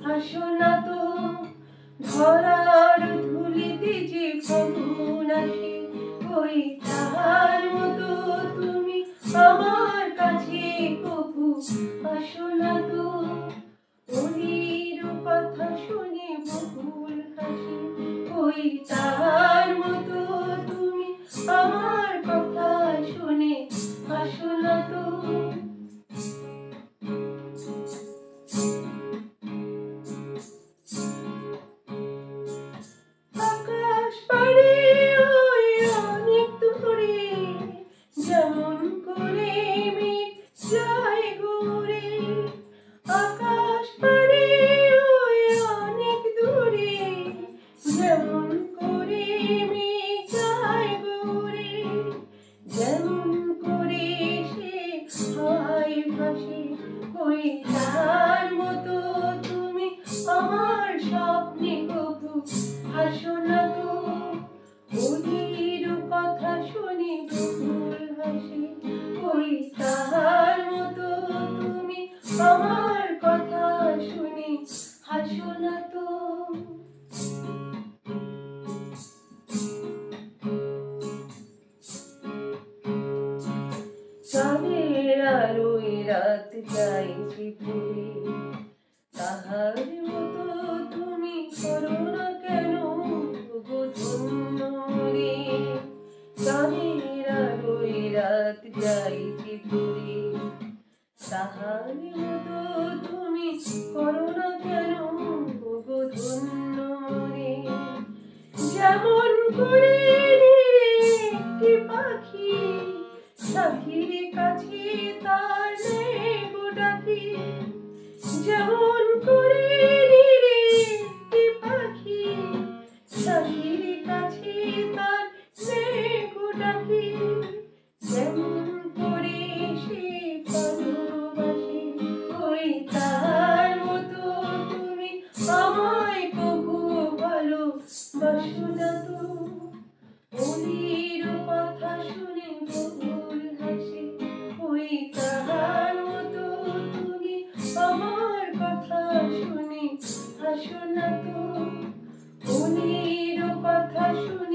হাসো না তো ধরার ধুলিতে যে ফাগুন আসে, ওই তাহার মতো তুমি আমার কাছে কভু আসো না তো। ওলির কথা শুনে বকুল হাসে, ওই তাহার মতো তুমি আমার কথা শুনে আসো না তো। আকাশ পাড়ে ওই অনেক দূরে যেমন করে মেঘ যায় ঘুরে, আকাশ পাড়ে ওই অনেক দূরে যেমন করে মেঘ যায় ঘুরে, যেমন করে সে হাওয়ায় ভাসে, ওই তার মতো তুমি আমার স্বপ্নে কভু হাসো না তো। ওলির কথা শুনে বকুল হাসে, ওই তাহার মতো তুমি আমার কথা শুনে হাসো না তো। চাঁদের আলোয় রাত যাইছে পুরে, তাহার মতো তুমি করো না কেন গো ধন্য রে। চাঁদের আলোয় রাত যাইছে পুরে, তাহার মতো তুমি করো না কেন গো ধন্য রে। যেমন করে একটি পাখি পাখির কাছে তার নেব ডাকি, যেমন করে একটি পাখি পাখির কাছে তার নেব ডাকি, যেমন করে সে ভালোবাসে, ওই তার মতো তুমি আমায় কভু ভালোবাসো না তো। ওলির কথা শুনে বকুল হাসে, ওই তাহার মতো তুমি আমার কথা শুনে হাসো না তো। ওলির কথা শুনে